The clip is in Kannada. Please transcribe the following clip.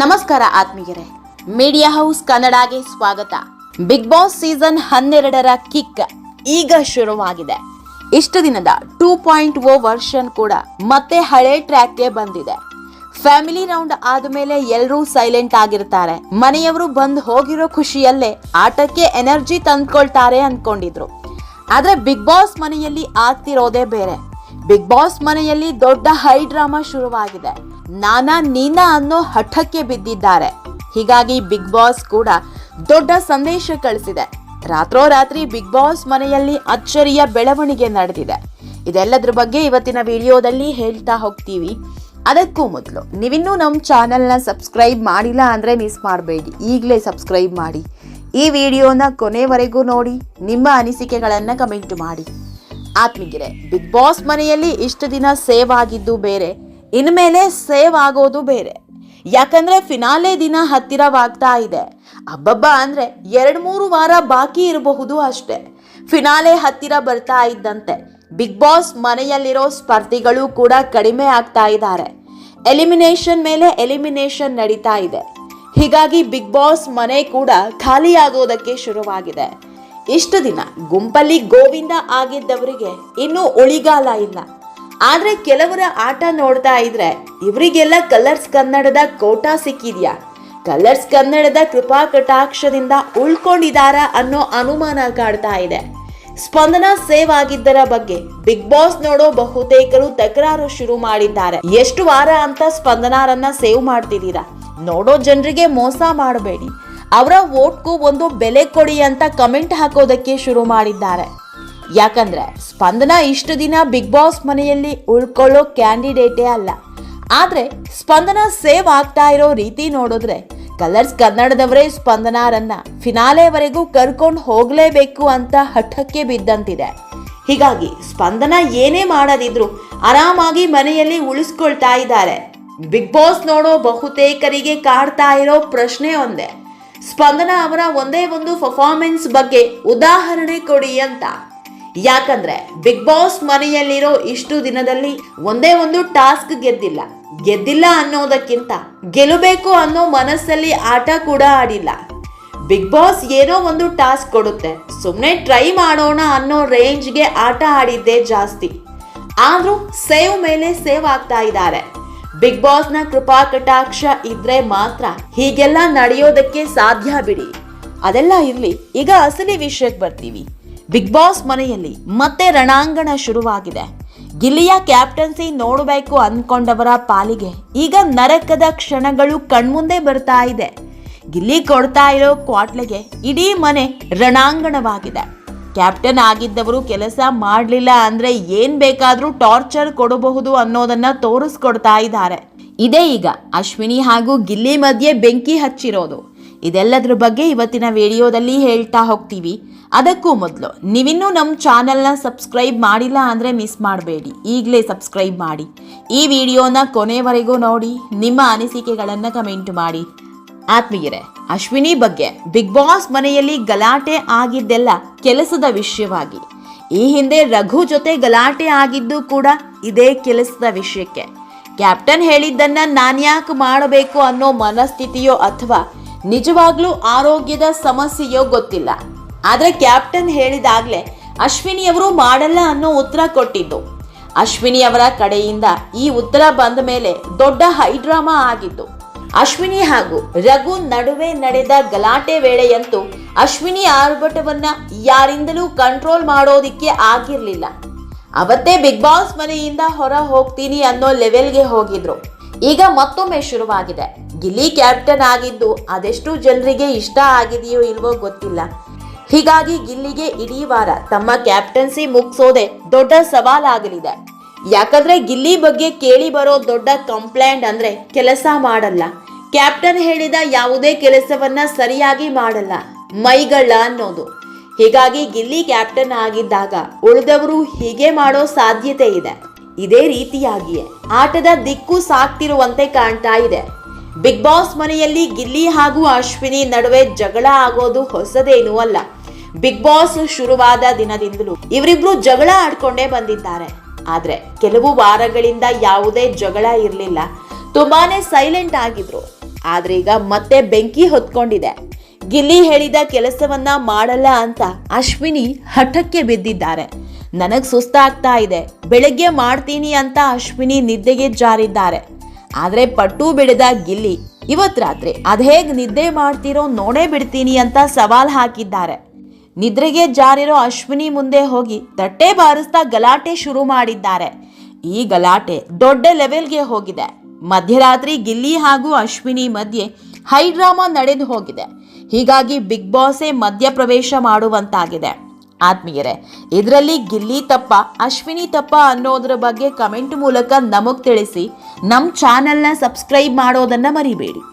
ನಮಸ್ಕಾರ ಆತ್ಮೀಯರೇ, ಮೀಡಿಯಾ ಹೌಸ್ ಕನ್ನಡಗೆ ಸ್ವಾಗತ. ಬಿಗ್ ಬಾಸ್ ಸೀಸನ್ 12ರ ಕಿಕ್ ಈಗ ಶುರುವಾಗಿದೆ. ಇಷ್ಟು ದಿನದ 2.0 ವರ್ಷನ್ ಕೂಡ ಮತ್ತೆ ಹಳೆ ಟ್ರ್ಯಾಕ್ಗೆ ಬಂದಿದೆ. ಫ್ಯಾಮಿಲಿ ರೌಂಡ್ ಆದ್ಮೇಲೆ ಎಲ್ಲರೂ ಸೈಲೆಂಟ್ ಆಗಿರ್ತಾರೆ. ಮನೆಯವರು ಬಂದು ಹೋಗಿರೋ ಖುಷಿಯಲ್ಲೇ ಆಟಕ್ಕೆ ಎನರ್ಜಿ ತಂದ್ಕೊಳ್ತಾರೆ ಅನ್ಕೊಂಡಿದ್ರು. ಆದ್ರೆ ಬಿಗ್ ಬಾಸ್ ಮನೆಯಲ್ಲಿ ಆಗ್ತಿರೋದೇ ಬೇರೆ. ಬಿಗ್ ಬಾಸ್ ಮನೆಯಲ್ಲಿ ದೊಡ್ಡ ಹೈ ಡ್ರಾಮಾ ಶುರುವಾಗಿದೆ. ನಾನಾ ನೀನಾ ಅನ್ನೋ ಹಠಕ್ಕೆ ಬಿದ್ದಿದ್ದಾರೆ. ಹೀಗಾಗಿ ಬಿಗ್ ಬಾಸ್ ಕೂಡ ದೊಡ್ಡ ಸಂದೇಶ ಕಳಿಸಿದೆ. ರಾತ್ರೋರಾತ್ರಿ ಬಿಗ್ ಬಾಸ್ ಮನೆಯಲ್ಲಿ ಅಚ್ಚರಿಯ ಬೆಳವಣಿಗೆ ನಡೆದಿದೆ. ಇದೆಲ್ಲದ್ರ ಬಗ್ಗೆ ಇವತ್ತಿನ ವಿಡಿಯೋದಲ್ಲಿ ಹೇಳ್ತಾ ಹೋಗ್ತೀವಿ. ಅದಕ್ಕೂ ಮೊದಲು ನೀವಿನ್ನೂ ನಮ್ಮ ಚಾನೆಲ್ನ ಸಬ್ಸ್ಕ್ರೈಬ್ ಮಾಡಿಲ್ಲ ಅಂದರೆ ಮಿಸ್ ಮಾಡಬೇಡಿ, ಈಗಲೇ ಸಬ್ಸ್ಕ್ರೈಬ್ ಮಾಡಿ. ಈ ವಿಡಿಯೋನ ಕೊನೆವರೆಗೂ ನೋಡಿ, ನಿಮ್ಮ ಅನಿಸಿಕೆಗಳನ್ನು ಕಮೆಂಟ್ ಮಾಡಿ. ಆತ್ಮೀಯರೇ, ಬಿಗ್ ಬಾಸ್ ಮನೆಯಲ್ಲಿ ಇಷ್ಟು ದಿನ ಸೇವ್ ಆಗಿದ್ದು ಬೇರೆ, ಇನ್ಮೇಲೆ ಸೇವ್ ಆಗೋದು ಬೇರೆ. ಯಾಕಂದ್ರೆ ಫಿನಾಲೆ ದಿನ ಹತ್ತಿರವಾಗ್ತಾ ಇದೆ. ಅಬ್ಬಬ್ಬ ಅಂದ್ರೆ 2-3 ವಾರ ಬಾಕಿ ಇರಬಹುದು ಅಷ್ಟೇ. ಫಿನಾಲೆ ಹತ್ತಿರ ಬರ್ತಾ ಇದ್ದಂತೆ ಬಿಗ್ ಬಾಸ್ ಮನೆಯಲ್ಲಿರೋ ಸ್ಪರ್ಧಿಗಳು ಕೂಡ ಕಡಿಮೆ ಆಗ್ತಾ ಇದ್ದಾರೆ. ಎಲಿಮಿನೇಷನ್ ಮೇಲೆ ಎಲಿಮಿನೇಷನ್ ನಡೀತಾ ಇದೆ. ಹೀಗಾಗಿ ಬಿಗ್ ಬಾಸ್ ಮನೆ ಕೂಡ ಖಾಲಿ ಆಗೋದಕ್ಕೆ ಶುರುವಾಗಿದೆ. ಇಷ್ಟು ದಿನ ಗುಂಪಲ್ಲಿ ಗೋವಿಂದ ಆಗಿದ್ದವರಿಗೆ ಇನ್ನೂ ಉಳಿಗಾಲ ಇಲ್ಲ. ಆದ್ರೆ ಕೆಲವರ ಆಟ ನೋಡ್ತಾ ಇದ್ರೆ ಇವರಿಗೆಲ್ಲ ಕಲರ್ಸ್ ಕನ್ನಡದ ಕೋಟಾ ಸಿಕ್ಕಿದ್ಯಾ, ಕಲರ್ಸ್ ಕನ್ನಡದ ಕೃಪಾ ಕಟಾಕ್ಷದಿಂದ ಉಳ್ಕೊಂಡಿದಾರ ಅನ್ನೋ ಅನುಮಾನ ಕಾಡ್ತಾ ಇದೆ. ಸ್ಪಂದನ ಸೇವ್ ಆಗಿದ್ದರ ಬಗ್ಗೆ ಬಿಗ್ ಬಾಸ್ ನೋಡೋ ಬಹುತೇಕರು ತಕರಾರು ಶುರು ಮಾಡಿದ್ದಾರೆ. ಎಷ್ಟು ವಾರ ಅಂತ ಸ್ಪಂದನಾರನ್ನ ಸೇವ್ ಮಾಡ್ತಿದ್ದೀರಾ? ನೋಡೋ ಜನರಿಗೆ ಮೋಸ ಮಾಡಬೇಡಿ, ಅವರ ವೋಟ್ಗೂ ಒಂದು ಬೆಲೆ ಕೊಡಿ ಅಂತ ಕಮೆಂಟ್ ಹಾಕೋದಕ್ಕೆ ಶುರು ಮಾಡಿದ್ದಾರೆ. ಯಾಕಂದ್ರೆ ಸ್ಪಂದನ ಇಷ್ಟು ದಿನ ಬಿಗ್ ಬಾಸ್ ಮನೆಯಲ್ಲಿ ಉಳ್ಕೊಳ್ಳೋ ಕ್ಯಾಂಡಿಡೇಟೇ ಅಲ್ಲ. ಆದ್ರೆ ಸ್ಪಂದನ ಸೇವ್ ಆಗ್ತಾ ಇರೋ ರೀತಿ ನೋಡಿದ್ರೆ ಕಲರ್ಸ್ ಕನ್ನಡದವರೇ ಸ್ಪಂದನಾರನ್ನ ಫಿನಾಲೆವರೆಗೂ ಕರ್ಕೊಂಡು ಹೋಗ್ಲೇಬೇಕು ಅಂತ ಹಠಕ್ಕೆ ಬಿದ್ದಂತಿದೆ. ಹೀಗಾಗಿ ಸ್ಪಂದನ ಏನೇ ಮಾಡದಿದ್ರು ಆರಾಮಾಗಿ ಮನೆಯಲ್ಲಿ ಉಳಿಸ್ಕೊಳ್ತಾ ಇದ್ದಾರೆ. ಬಿಗ್ ಬಾಸ್ ನೋಡೋ ಬಹುತೇಕರಿಗೆ ಕಾಡ್ತಾ ಇರೋ ಪ್ರಶ್ನೆ ಒಂದೇ, ಸ್ಪಂದನ ಅವರ ಒಂದೇ ಒಂದು ಪರ್ಫಾರ್ಮೆನ್ಸ್ ಬಗ್ಗೆ ಉದಾಹರಣೆ ಕೊಡಿ ಅಂತ. ಯಾಕಂದ್ರೆ ಬಿಗ್ ಬಾಸ್ ಮನೆಯಲ್ಲಿರೋ ಇಷ್ಟು ದಿನದಲ್ಲಿ ಒಂದೇ ಒಂದು ಟಾಸ್ಕ್ ಗೆದ್ದಿಲ್ಲ ಅನ್ನೋದಕ್ಕಿಂತ ಗೆಲ್ಲಬೇಕು ಅನ್ನೋ ಮನಸ್ಸಲ್ಲಿ ಆಟ ಕೂಡ ಆಡಿಲ್ಲ. ಬಿಗ್ ಬಾಸ್ ಏನೋ ಒಂದು ಟಾಸ್ಕ್ ಕೊಡುತ್ತೆ, ಸುಮ್ಮನೆ ಟ್ರೈ ಮಾಡೋಣ ಅನ್ನೋ ರೇಂಜ್ಗೆ ಆಟ ಆಡಿದ್ದೇ ಜಾಸ್ತಿ. ಆದ್ರೂ ಸೇವ್ ಮೇಲೆ ಸೇವ್ ಆಗ್ತಾ ಇದ್ದಾರೆ. ಬಿಗ್ ಬಾಸ್ ನ ಕೃಪಾ ಕಟಾಕ್ಷ ಇದ್ರೆ ಮಾತ್ರ ಹೀಗೆಲ್ಲ ನಡೆಯೋದಕ್ಕೆ ಸಾಧ್ಯ ಬಿಡಿ. ಅದೆಲ್ಲ ಇರ್ಲಿ, ಈಗ ಅಸಲಿ ವಿಷಯಕ್ಕೆ ಬರ್ತೀವಿ. ಬಿಗ್ ಬಾಸ್ ಮನೆಯಲ್ಲಿ ಮತ್ತೆ ರಣಾಂಗಣ ಶುರುವಾಗಿದೆ. ಗಿಲ್ಲಿಯ ಕ್ಯಾಪ್ಟನ್ಸಿ ನೋಡಬೇಕು ಅನ್ಕೊಂಡವರ ಪಾಲಿಗೆ ಈಗ ನರಕದ ಕ್ಷಣಗಳು ಕಣ್ಮುಂದೆ ಬರ್ತಾ ಇದೆ. ಗಿಲ್ಲಿ ಕೊಡ್ತಾ ಇರೋ ಕ್ವಾಟ್ಲೆಗೆ ಇಡೀ ಮನೆ ರಣಾಂಗಣವಾಗಿದೆ. ಕ್ಯಾಪ್ಟನ್ ಆಗಿದ್ದವರು ಕೆಲಸ ಮಾಡಲಿಲ್ಲ ಅಂದ್ರೆ ಏನ್ ಬೇಕಾದ್ರೂ ಟಾರ್ಚರ್ ಕೊಡಬಹುದು ಅನ್ನೋದನ್ನ ತೋರಿಸ್ಕೊಡ್ತಾ ಇದ್ದಾರೆ. ಇದೇ ಈಗ ಅಶ್ವಿನಿ ಹಾಗೂ ಗಿಲ್ಲಿ ಮಧ್ಯೆ ಬೆಂಕಿ ಹಚ್ಚಿರೋದು. ಇದೆಲ್ಲದ್ರ ಬಗ್ಗೆ ಇವತ್ತಿನ ವಿಡಿಯೋದಲ್ಲಿ ಹೇಳ್ತಾ ಹೋಗ್ತೀವಿ. ಅದಕ್ಕೂ ಮೊದಲು ನೀವಿನ್ನೂ ನಮ್ಮ ಚಾನೆಲ್ನ ಸಬ್ಸ್ಕ್ರೈಬ್ ಮಾಡಿಲ್ಲ ಅಂದರೆ ಮಿಸ್ ಮಾಡಬೇಡಿ, ಈಗಲೇ ಸಬ್ಸ್ಕ್ರೈಬ್ ಮಾಡಿ. ಈ ವಿಡಿಯೋನ ಕೊನೆವರೆಗೂ ನೋಡಿ, ನಿಮ್ಮ ಅನಿಸಿಕೆಗಳನ್ನು ಕಮೆಂಟ್ ಮಾಡಿ. ಆತ್ಮೀಯರೇ, ಅಶ್ವಿನಿ ಬಗ್ಗೆ ಬಿಗ್ ಬಾಸ್ ಮನೆಯಲ್ಲಿ ಗಲಾಟೆ ಆಗಿದ್ದೆಲ್ಲ ಕೆಲಸದ ವಿಷಯವಾಗಿ. ಈ ಹಿಂದೆ ರಘು ಜೊತೆ ಗಲಾಟೆ ಆಗಿದ್ದು ಕೂಡ ಇದೇ ಕೆಲಸದ ವಿಷಯಕ್ಕೆ. ಕ್ಯಾಪ್ಟನ್ ಹೇಳಿದ್ದನ್ನ ನಾನ್ಯಾಕೆ ಮಾಡಬೇಕು ಅನ್ನೋ ಮನಸ್ಥಿತಿಯೋ ಅಥವಾ ನಿಜವಾಗ್ಲೂ ಆರೋಗ್ಯದ ಸಮಸ್ಯೆಯೋ ಗೊತ್ತಿಲ್ಲ. ಆದ್ರೆ ಕ್ಯಾಪ್ಟನ್ ಹೇಳಿದಾಗ್ಲೇ ಅಶ್ವಿನಿಯವರು ಮಾಡಲ್ಲ ಅನ್ನೋ ಉತ್ತರ ಕೊಟ್ಟಿದ್ದು. ಅಶ್ವಿನಿಯವರ ಕಡೆಯಿಂದ ಈ ಉತ್ತರ ಬಂದ ಮೇಲೆ ದೊಡ್ಡ ಹೈಡ್ರಾಮಾ ಆಗಿದ್ದು. ಅಶ್ವಿನಿ ಹಾಗೂ ರಘು ನಡುವೆ ನಡೆದ ಗಲಾಟೆ ವೇಳೆಯಂತೂ ಅಶ್ವಿನಿ ಆರ್ಭಟವನ್ನ ಯಾರಿಂದಲೂ ಕಂಟ್ರೋಲ್ ಮಾಡೋದಿಕ್ಕೆ ಆಗಿರ್ಲಿಲ್ಲ. ಅವತ್ತೇ ಬಿಗ್ ಬಾಸ್ ಮನೆಯಿಂದ ಹೊರ ಹೋಗ್ತೀನಿ ಅನ್ನೋ ಲೆವೆಲ್ಗೆ ಹೋಗಿದ್ರು. ಈಗ ಮತ್ತೊಮ್ಮೆ ಶುರುವಾಗಿದೆ. ಗಿಲ್ಲಿ ಕ್ಯಾಪ್ಟನ್ ಆಗಿದ್ದು ಅದೆಷ್ಟು ಜನರಿಗೆ ಇಷ್ಟ ಆಗಿದೆಯೋ ಇಲ್ವೋ ಗೊತ್ತಿಲ್ಲ. ಹೀಗಾಗಿ ಗಿಲ್ಲಿಗೆ ಇಡೀ ವಾರ ತಮ್ಮ ಕ್ಯಾಪ್ಟನ್ಸಿ ಮುಗಿಸೋದೆ ದೊಡ್ಡ ಸವಾಲಾಗಲಿದೆ. ಯಾಕಂದ್ರೆ ಗಿಲ್ಲಿ ಬಗ್ಗೆ ಕೇಳಿ ಬರೋ ದೊಡ್ಡ ಕಂಪ್ಲೇಂಟ್ ಅಂದ್ರೆ ಕೆಲಸ ಮಾಡಲ್ಲ, ಕ್ಯಾಪ್ಟನ್ ಹೇಳಿದ ಯಾವುದೇ ಕೆಲಸವನ್ನ ಸರಿಯಾಗಿ ಮಾಡಲ್ಲ, ಮೈಗಳ್ಳ ಅನ್ನೋದು. ಹೀಗಾಗಿ ಗಿಲ್ಲಿ ಕ್ಯಾಪ್ಟನ್ ಆಗಿದ್ದಾಗ ಉಳಿದವರು ಹೀಗೆ ಮಾಡೋ ಸಾಧ್ಯತೆ ಇದೆ. ಇದೇ ರೀತಿಯಾಗಿಯೇ ಆಟದ ದಿಕ್ಕು ಸಾಕ್ತಿರುವಂತೆ ಕಾಣ್ತಾ ಇದೆ. ಬಿಗ್ ಬಾಸ್ ಮನೆಯಲ್ಲಿ ಗಿಲ್ಲಿ ಹಾಗೂ ಅಶ್ವಿನಿ ನಡುವೆ ಜಗಳ ಆಗೋದು ಹೊಸದೇನೂ ಅಲ್ಲ. ಬಿಗ್ ಬಾಸ್ ಶುರುವಾದ ದಿನದಿಂದಲೂ ಇವರಿಬ್ರು ಜಗಳ ಆಡ್ಕೊಂಡೇ ಬಂದಿದ್ದಾರೆ. ಆದ್ರೆ ಕೆಲವು ವಾರಗಳಿಂದ ಯಾವುದೇ ಜಗಳ ಇರಲಿಲ್ಲ, ತುಂಬಾನೇ ಸೈಲೆಂಟ್ ಆಗಿದ್ರು. ಆದ್ರೆ ಈಗ ಮತ್ತೆ ಬೆಂಕಿ ಹೊತ್ಕೊಂಡಿದೆ. ಗಿಲ್ಲಿ ಹೇಳಿದ ಕೆಲಸವನ್ನ ಮಾಡಲ್ಲ ಅಂತ ಅಶ್ವಿನಿ ಹಠಕ್ಕೆ ಬಿದ್ದಿದ್ದಾರೆ. ನನಗ್ ಸುಸ್ತಾಗ್ತಾ ಇದೆ, ಬೆಳಗ್ಗೆ ಮಾಡ್ತೀನಿ ಅಂತ ಅಶ್ವಿನಿ ನಿದ್ದೆಗೆ ಜಾರಿದ್ದಾರೆ. ಆದ್ರೆ ಪಟ್ಟು ಬಿಡದ ಗಿಲ್ಲಿ ಇವತ್ ರಾತ್ರಿ ಅದ್ಹೇಗ್ ನಿದ್ದೆ ಮಾಡ್ತಿರೋ ನೋಡೇ ಬಿಡ್ತೀನಿ ಅಂತ ಸವಾಲ್ ಹಾಕಿದ್ದಾರೆ. ನಿದ್ರೆಗೆ ಜಾರಿರೋ ಅಶ್ವಿನಿ ಮುಂದೆ ಹೋಗಿ ತಟ್ಟೆ ಬಾರಿಸ್ತಾ ಗಲಾಟೆ ಶುರು ಮಾಡಿದ್ದಾರೆ. ಈ ಗಲಾಟೆ ದೊಡ್ಡ ಲೆವೆಲ್ಗೆ ಹೋಗಿದೆ. ಮಧ್ಯರಾತ್ರಿ ಗಿಲ್ಲಿ ಹಾಗೂ ಅಶ್ವಿನಿ ಮಧ್ಯೆ ಹೈ ಡ್ರಾಮಾ ನಡೆದು ಹೋಗಿದೆ. ಹೀಗಾಗಿ ಬಿಗ್ ಬಾಸೇ ಮಧ್ಯಪ್ರವೇಶ ಮಾಡುವಂತಾಗಿದೆ. ಆತ್ಮೀಯರೇ, ಇದರಲ್ಲಿ ಗಿಲ್ಲಿ ತಪ್ಪ ಅಶ್ವಿನಿ ತಪ್ಪ ಅನ್ನೋದ್ರ ಬಗ್ಗೆ ಕಮೆಂಟ್ ಮೂಲಕ ನಮಗ್ ತಿಳಿಸಿ. ನಮ್ಮ ಚಾನೆಲ್ನ ಸಬ್ಸ್ಕ್ರೈಬ್ ಮಾಡೋದನ್ನ ಮರಿಬೇಡಿ.